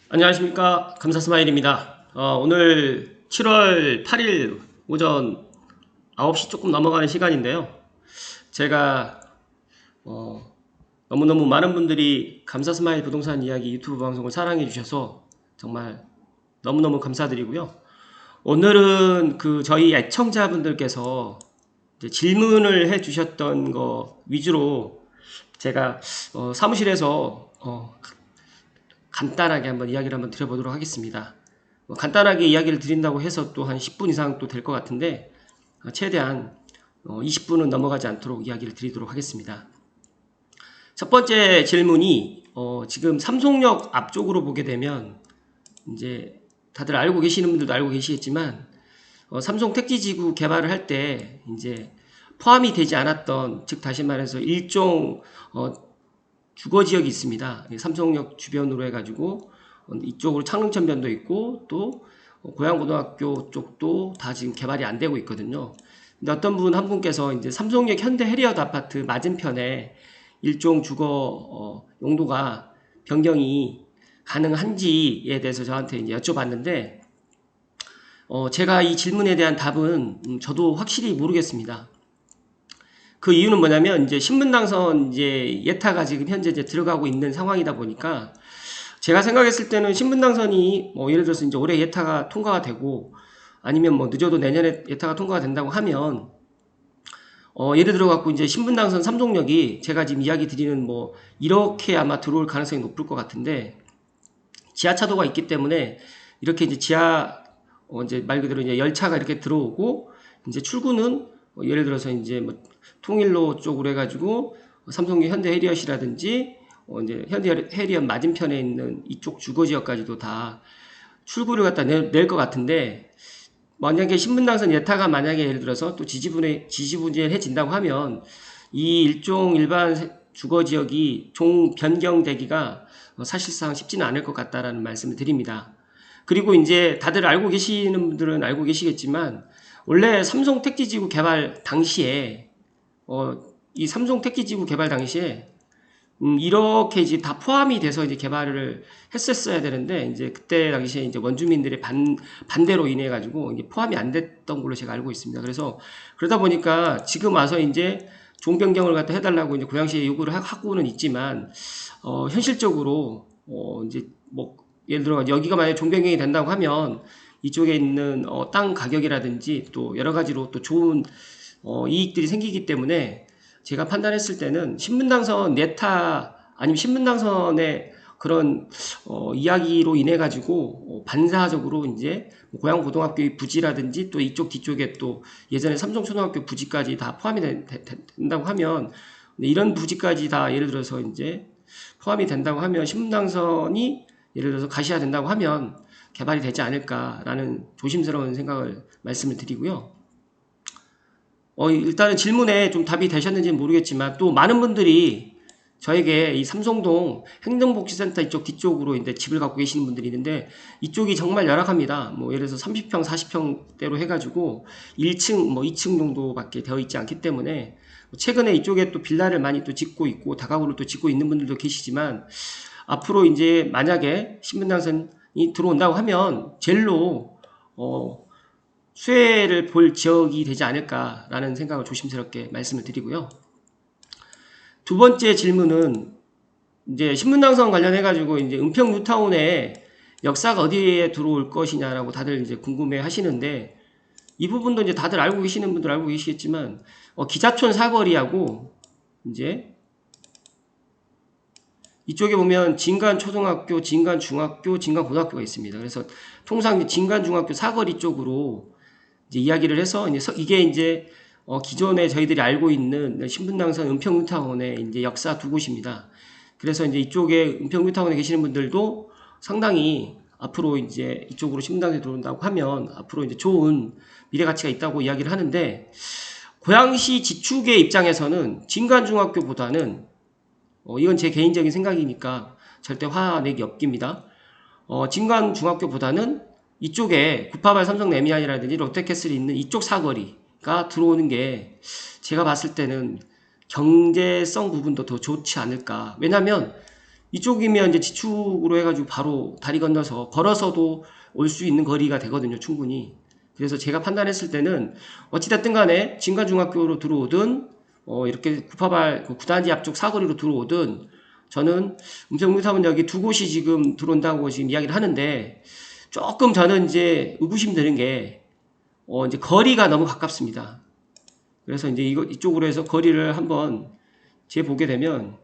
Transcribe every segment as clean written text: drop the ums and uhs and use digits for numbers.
안녕하십니까. 감사스마일입니다. 오늘 7월 8일 오전 9시 조금 넘어가는 시간인데요. 제가 너무너무 많은 분들이 감사스마일 부동산 이야기 유튜브 방송을 사랑해 주셔서 정말 너무너무 감사드리고요. 오늘은 저희 애청자분들께서 이제 질문을 해 주셨던 거 위주로 제가 사무실에서 간단하게 한번 이야기를 한번 드려보도록 하겠습니다. 간단하게 이야기를 드린다고 해서 또 한 10분 이상 또 될 것 같은데 최대한 20분은 넘어가지 않도록 이야기를 드리도록 하겠습니다. 첫 번째 질문이 지금 삼성역 앞쪽으로 보게 되면 이제 다들 알고 계시는 분들도 알고 계시겠지만 삼성 택지지구 개발을 할 때 이제 포함이 되지 않았던, 즉 다시 말해서 일종 주거지역이 있습니다. 삼성역 주변으로 해가지고 이쪽으로 창릉천변도 있고 또 고양고등학교 쪽도 다 지금 개발이 안 되고 있거든요. 근데 어떤 한 분께서 이제 삼성역 현대 해리어드 아파트 맞은편에 일종 주거 용도가 변경이 가능한지에 대해서 저한테 이제 여쭤봤는데 제가 이 질문에 대한 답은 저도 확실히 모르겠습니다. 그 이유는 뭐냐면 이제 신분당선 이제 예타가 지금 현재 이제 들어가고 있는 상황이다 보니까 제가 생각했을 때는 신분당선이 예를 들어서 이제 올해 예타가 통과가 되고 아니면 늦어도 내년에 예타가 통과가 된다고 하면 예를 들어 갖고 이제 신분당선 삼성역이 제가 지금 이야기 드리는 이렇게 아마 들어올 가능성이 높을 것 같은데 지하차도가 있기 때문에 이렇게 이제 이제 말 그대로 이제 열차가 이렇게 들어오고 이제 출구는 예를 들어서 이제 통일로 쪽으로 해가지고 삼성역 현대 해리엇이라든지 이제 현대 해리엇 맞은편에 있는 이쪽 주거지역까지도 다 출구를 갖다 낼 것 같은데 만약에 신분당선 예타가 만약에 예를 들어서 또 지지분해진다고 하면 이 일반 주거지역이 종 변경되기가 사실상 쉽지는 않을 것 같다라는 말씀을 드립니다. 그리고 이제 다들 알고 계시는 분들은 알고 계시겠지만 원래 삼성 택지지구 개발 당시에 이 삼성 택지지구 개발 당시에 이렇게 이제 다 포함이 돼서 이제 개발을 했었어야 되는데 이제 그때 당시에 이제 원주민들의 반대로 인해 가지고 이게 포함이 안 됐던 걸로 제가 알고 있습니다. 그래서 그러다 보니까 지금 와서 이제 종 변경을 갖다 해달라고 이제 고양시에 요구를 하고는 있지만 현실적으로 이제 예를 들어 여기가 만약에 종 변경이 된다고 하면 이쪽에 있는 땅 가격이라든지 또 여러 가지로 또 좋은 이익들이 생기기 때문에 제가 판단했을 때는 신분당선 예타 아니면 신분당선의 그런 이야기로 인해 가지고 반사적으로 이제 고양고등학교의 부지라든지 또 이쪽 뒤쪽에 또 예전에 삼성초등학교 부지까지 다 포함이 된다고 하면 이런 부지까지 다 예를 들어서 이제 포함이 된다고 하면 신분당선이 예를 들어서 가시화 된다고 하면 개발이 되지 않을까라는 조심스러운 생각을 말씀을 드리고요. 일단은 질문에 좀 답이 되셨는지는 모르겠지만 또 많은 분들이 저에게 이 삼성동 행정복지센터 이쪽 뒤쪽으로 이제 집을 갖고 계시는 분들이 있는데 이쪽이 정말 열악합니다. 예를 들어서 30평, 40평대로 해가지고 1층, 2층 정도밖에 되어 있지 않기 때문에 최근에 이쪽에 또 빌라를 많이 또 짓고 있고 다가구를 또 짓고 있는 분들도 계시지만 앞으로 이제 만약에 신분당선이 들어온다고 하면 젤로 수혜를 볼 지역이 되지 않을까라는 생각을 조심스럽게 말씀을 드리고요. 두 번째 질문은 이제 신분당선 관련해가지고 이제 은평 뉴타운에 역사가 어디에 들어올 것이냐라고 다들 이제 궁금해 하시는데 이 부분도 이제 다들 알고 계시는 분들 알고 계시겠지만 기자촌 사거리하고 이제 이쪽에 보면 진간초등학교, 진간중학교, 진간고등학교가 있습니다. 그래서 통상 진간중학교 사거리 쪽으로 이제 이야기를 해서 이게 이제 기존에 저희들이 알고 있는 신분당선 은평뉴타운의 이제 역사 두 곳입니다. 그래서 이제 이쪽에 은평뉴타운에 계시는 분들도 상당히 앞으로 이제 이쪽으로 신분당선에 들어온다고 하면 앞으로 이제 좋은 미래 가치가 있다고 이야기를 하는데 고양시 지축의 입장에서는 진간중학교보다는 이건 제 개인적인 생각이니까 절대 화내기 없깁니다. 진간중학교보다는 이쪽에 구파발 삼성 레미안이라든지 롯데캐슬이 있는 이쪽 사거리가 들어오는 게 제가 봤을 때는 경제성 부분도 더 좋지 않을까. 왜냐면 이쪽이면 이제 지축으로 해가지고 바로 다리 건너서 걸어서도 올 수 있는 거리가 되거든요, 충분히. 그래서 제가 판단했을 때는 어찌됐든 간에 진관중학교로 들어오든 이렇게 구파발 구단지 앞쪽 사거리로 들어오든 저는 음성무사문역이 두 곳이 지금 들어온다고 지금 이야기를 하는데 조금 저는 이제 의구심 드는 게 이제 거리가 너무 가깝습니다. 그래서 이제 이쪽으로 해서 거리를 한번 재보게 되면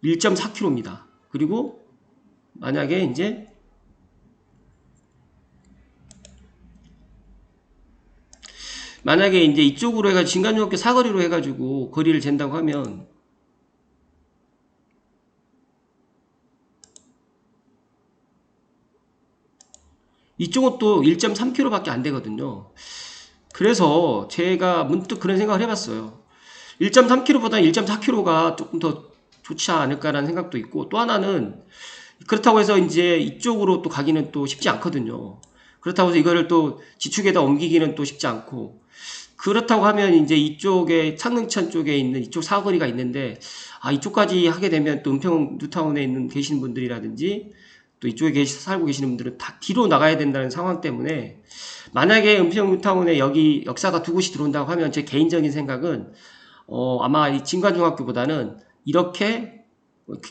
1.4km입니다. 그리고 만약에 이제 이쪽으로 해가지고 진간중학교 사거리로 해가지고 거리를 잰다고 하면 이쪽은 또 1.3km밖에 안 되거든요. 그래서 제가 문득 그런 생각을 해봤어요. 1.3km보다 1.4km가 조금 더 좋지 않을까라는 생각도 있고, 또 하나는 그렇다고 해서 이제 이쪽으로 또 가기는 또 쉽지 않거든요. 그렇다고 해서 이거를 또 지축에다 옮기기는 또 쉽지 않고, 그렇다고 하면 이제 이쪽에 창릉천 쪽에 있는 이쪽 사거리가 있는데, 이쪽까지 하게 되면 또 은평 뉴타운에 있는 계신 분들이라든지 또 이쪽에 살고 계시는 분들은 다 뒤로 나가야 된다는 상황 때문에, 만약에 은평 뉴타운에 여기 역사가 두 곳이 들어온다고 하면 제 개인적인 생각은 아마 이 진관중학교보다는 이렇게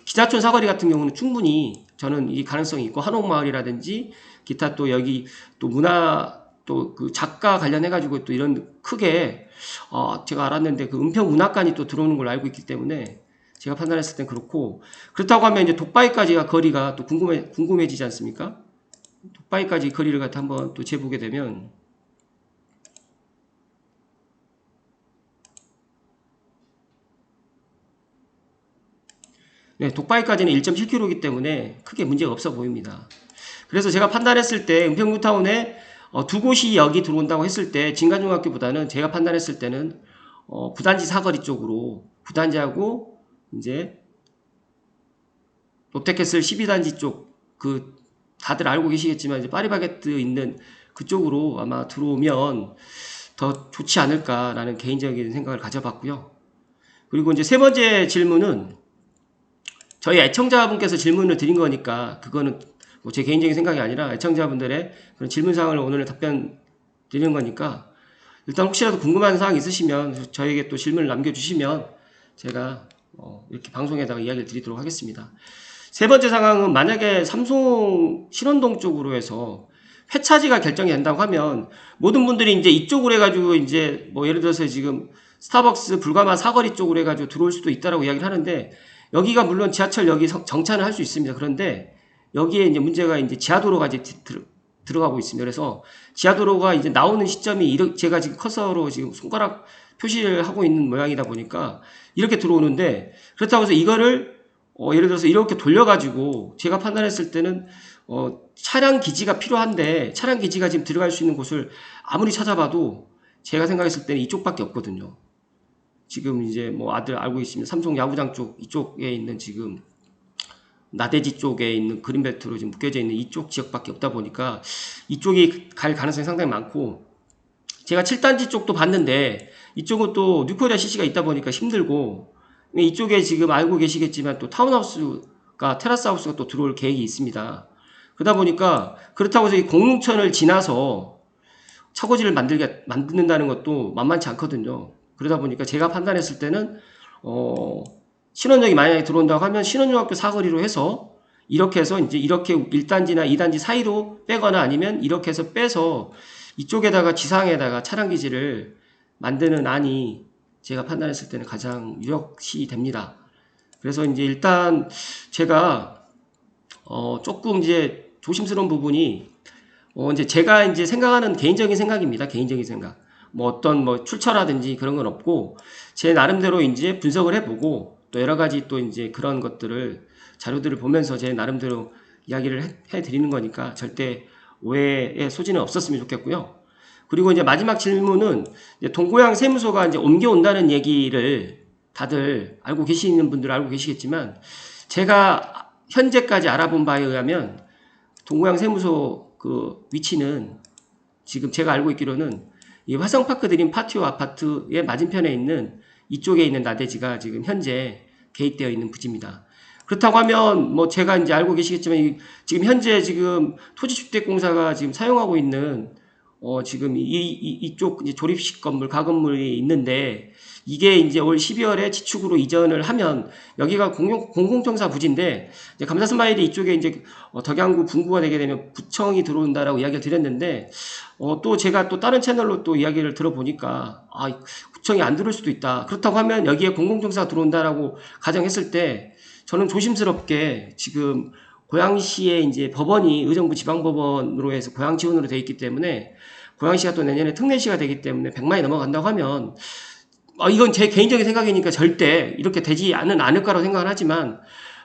기자촌 사거리 같은 경우는 충분히 저는 이 가능성이 있고, 한옥마을이라든지 기타 또 여기 또 문화 또 그 작가 관련해 가지고 또 이런 크게 제가 알았는데 그 은평 문학관이 또 들어오는 걸 알고 있기 때문에 제가 판단했을 땐 그렇고, 그렇다고 하면 이제 독바이까지가 거리가 또 궁금해지지 않습니까? 독바이까지 거리를 갖다 한번 또 재보게 되면 네, 독바이까지는 1.7km이기 때문에 크게 문제가 없어 보입니다. 그래서 제가 판단했을 때 은평뉴타운에 두 곳이 여기 들어온다고 했을 때 진간중학교보다는 제가 판단했을 때는 구단지 사거리 쪽으로, 구단지하고 이제 롯데캐슬 12단지 쪽, 그 다들 알고 계시겠지만 이제 파리바게뜨 있는 그쪽으로 아마 들어오면 더 좋지 않을까라는 개인적인 생각을 가져봤고요. 그리고 이제 세 번째 질문은 저희 애청자분께서 질문을 드린 거니까 그거는 뭐 제 개인적인 생각이 아니라 애청자분들의 그런 질문사항을 오늘 답변 드리는 거니까, 일단 혹시라도 궁금한 사항 있으시면 저에게 또 질문을 남겨주시면 제가 이렇게 방송에다가 이야기를 드리도록 하겠습니다. 세 번째 상황은 만약에 삼성 신원동 쪽으로 해서 회차지가 결정이 된다고 하면 모든 분들이 이제 이쪽으로 해가지고 이제 뭐 예를 들어서 지금 스타벅스 불가마 사거리 쪽으로 해가지고 들어올 수도 있다라고 이야기를 하는데, 여기가 물론 지하철역이 정차는 할 수 있습니다. 그런데 여기에 이제 문제가 이제 지하도로가 이제 들어가고 있습니다. 그래서 지하도로가 이제 나오는 시점이 제가 지금 커서로 지금 손가락 표시를 하고 있는 모양이다 보니까 이렇게 들어오는데, 그렇다고 해서 이거를 예를 들어서 이렇게 돌려가지고 제가 판단했을 때는 차량 기지가 필요한데, 차량 기지가 지금 들어갈 수 있는 곳을 아무리 찾아봐도 제가 생각했을 때는 이쪽밖에 없거든요. 지금 이제 뭐 아들 알고 있으면 삼성 야구장 쪽 이쪽에 있는 지금 나대지 쪽에 있는 그린벨트로 지금 묶여져 있는 이쪽 지역밖에 없다 보니까 이쪽이 갈 가능성이 상당히 많고, 제가 7단지 쪽도 봤는데 이쪽은 또 뉴코리아 CC가 있다 보니까 힘들고, 이쪽에 지금 알고 계시겠지만 또 타운하우스가 테라스하우스가 또 들어올 계획이 있습니다. 그러다 보니까 그렇다고 해서 이 공릉천을 지나서 차고지를 만든다는 것도 만만치 않거든요. 그러다 보니까 제가 판단했을 때는 신원역이 만약에 들어온다고 하면 신원중학교 사거리로 해서 이렇게 해서 이제 이렇게 1단지나 2단지 사이로 빼거나 아니면 이렇게 해서 빼서 이쪽에다가 지상에다가 차량 기지를 만드는 안이 제가 판단했을 때는 가장 유력시 됩니다. 그래서 이제 일단 제가 조금 이제 조심스러운 부분이 이제 제가 이제 생각하는 개인적인 생각입니다. 개인적인 생각. 뭐 어떤 뭐 출처라든지 그런 건 없고, 제 나름대로 이제 분석을 해보고 또 여러 가지 또 이제 그런 것들을 자료들을 보면서 제 나름대로 이야기를 해 드리는 거니까 절대 오해의 소지는 없었으면 좋겠고요. 그리고 이제 마지막 질문은 이제 동고양 세무소가 이제 옮겨온다는 얘기를 다들 알고 계시는 분들 알고 계시겠지만, 제가 현재까지 알아본 바에 의하면 동고양 세무소 그 위치는 지금 제가 알고 있기로는 이 화성파크 드림 파티오 아파트의 맞은편에 있는 이쪽에 있는 나대지가 지금 현재 개입되어 있는 부지입니다. 그렇다고 하면 뭐 제가 이제 알고 계시겠지만 지금 현재 지금 토지주택공사가 지금 사용하고 있는 지금 이쪽 이제 조립식 건물, 가건물이 있는데 이게 이제 올 12월에 지축으로 이전을 하면 여기가 공공청사 부지인데 이제 감사스마일이 이쪽에 이제 덕양구 분구가 되게 되면 구청이 들어온다라고 이야기를 드렸는데 또 제가 또 다른 채널로 또 이야기를 들어보니까 구청이 안 들어올 수도 있다. 그렇다고 하면 여기에 공공청사가 들어온다라고 가정했을 때 저는 조심스럽게 지금 고양시의 이제 법원이 의정부 지방법원으로 해서 고양 지원으로 되어 있기 때문에 고양시가 또 내년에 특례시가 되기 때문에 100만이 넘어간다고 하면 이건 제 개인적인 생각이니까 절대 이렇게 되지 않을 거라고 생각을 하지만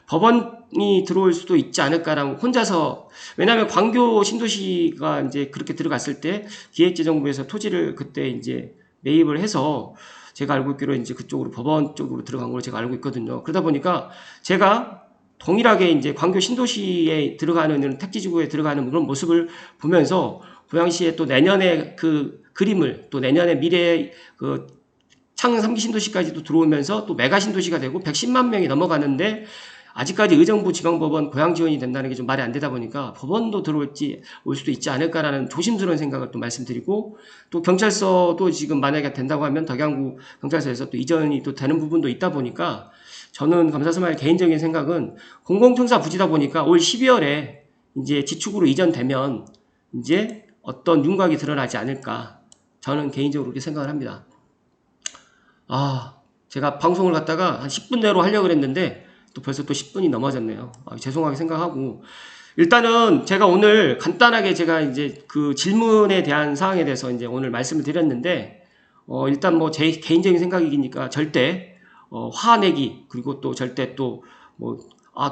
법원이 들어올 수도 있지 않을까라고 혼자서, 왜냐하면 광교 신도시가 이제 그렇게 들어갔을 때 기획재정부에서 토지를 그때 이제 매입을 해서 제가 알고 있기로 이제 그쪽으로 법원 쪽으로 들어간 걸로 제가 알고 있거든요. 그러다 보니까 제가 동일하게 이제 광교 신도시에 들어가는 택지지구에 들어가는 그런 모습을 보면서 고양시의 또 내년에 그 그림을, 또 내년에 미래의 그 창 3기 신도시까지도 들어오면서 또 메가 신도시가 되고 110만 명이 넘어가는데 아직까지 의정부 지방법원 고양 지원이 된다는 게 좀 말이 안 되다 보니까 법원도 올 수도 있지 않을까라는 조심스러운 생각을 또 말씀드리고, 또 경찰서도 지금 만약에 된다고 하면 덕양구 경찰서에서 또 이전이 또 되는 부분도 있다 보니까 저는 감사스마일 개인적인 생각은 공공청사 부지다 보니까 올 12월에 이제 지축으로 이전되면 이제 어떤 윤곽이 드러나지 않을까, 저는 개인적으로 그렇게 생각을 합니다. 제가 방송을 갖다가 한 10분 내로 하려고 했는데 또 벌써 또 10분이 넘어졌네요. 죄송하게 생각하고, 일단은 제가 오늘 간단하게 제가 이제 그 질문에 대한 사항에 대해서 이제 오늘 말씀을 드렸는데, 일단 뭐 제 개인적인 생각이니까 절대 화내기, 그리고 또 절대 또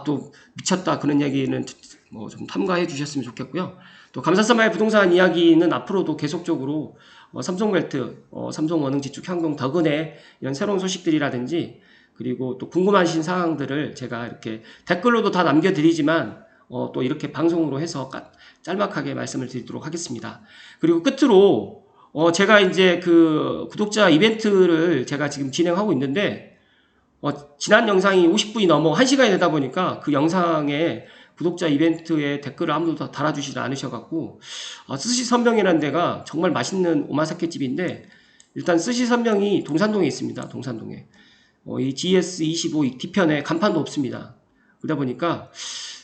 또 미쳤다 그런 얘기는 뭐 좀 탐구해 주셨으면 좋겠고요. 또 감사스마일 부동산 이야기는 앞으로도 계속적으로 삼성벨트, 삼성원흥지축, 향동, 덕은의 이런 새로운 소식들이라든지, 그리고 또 궁금하신 사항들을 제가 이렇게 댓글로도 다 남겨드리지만 또 이렇게 방송으로 해서 짤막하게 말씀을 드리도록 하겠습니다. 그리고 끝으로 제가 이제 그 구독자 이벤트를 제가 지금 진행하고 있는데, 지난 영상이 50분이 넘어 1시간이 되다 보니까 그 영상에 구독자 이벤트에 댓글을 아무도 달아주시지 않으셔갖고, 스시 선명이라는 데가 정말 맛있는 오마사케 집인데, 일단 스시 선명이 동산동에 있습니다. 동산동에. 이 GS25 뒤편에 간판도 없습니다. 그러다 보니까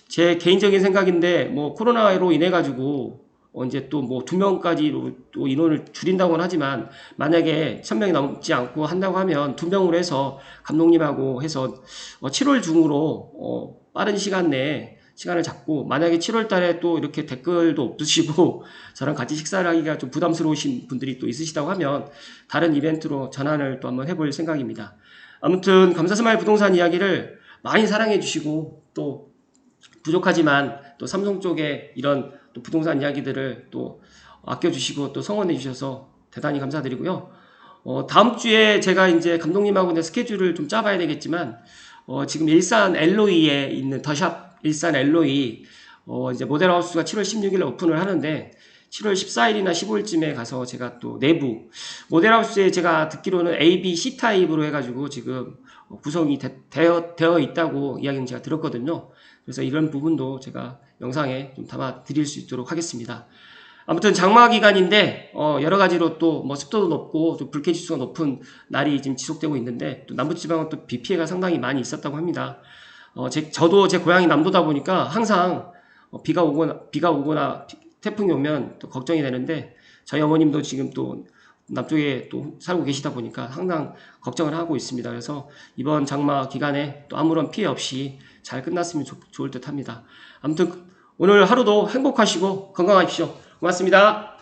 제 개인적인 생각인데, 뭐 코로나로 인해 가지고 이제 또 뭐 2명까지로 또 인원을 줄인다고는 하지만, 만약에 1000명이 넘지 않고 한다고 하면 2명으로 해서 감독님하고 해서 7월 중으로 빠른 시간 내에 시간을 잡고, 만약에 7월 달에 또 이렇게 댓글도 없으시고 저랑 같이 식사를 하기가 좀 부담스러우신 분들이 또 있으시다고 하면 다른 이벤트로 전환을 또 한번 해볼 생각입니다. 아무튼 감사스마일 부동산 이야기를 많이 사랑해 주시고, 또 부족하지만 또 삼성 쪽에 이런 또 부동산 이야기들을 또 아껴주시고 또 성원해 주셔서 대단히 감사드리고요. 다음 주에 제가 이제 감독님하고 스케줄을 좀 짜봐야 되겠지만, 지금 일산 엘로이에 있는 더샵 일산 엘로이 이제 모델하우스가 7월 16일에 오픈을 하는데, 7월 14일이나 15일쯤에 가서 제가 또 내부 모델하우스에 제가 듣기로는 A, B, C 타입으로 해가지고 지금 구성이 되어 있다고 이야기는 제가 들었거든요. 그래서 이런 부분도 제가 영상에 좀 담아 드릴 수 있도록 하겠습니다. 아무튼 장마 기간인데 여러 가지로 또 뭐 습도도 높고 좀 불쾌 지수가 높은 날이 지금 지속되고 있는데, 또 남부지방은 또 비 피해가 상당히 많이 있었다고 합니다. 저도 제 고향이 남도다 보니까 항상 비가 오거나 태풍이 오면 또 걱정이 되는데, 저희 어머님도 지금 또 남쪽에 또 살고 계시다 보니까 항상 걱정을 하고 있습니다. 그래서 이번 장마 기간에 또 아무런 피해 없이 잘 끝났으면 좋을 듯 합니다. 아무튼 오늘 하루도 행복하시고 건강하십시오. 고맙습니다.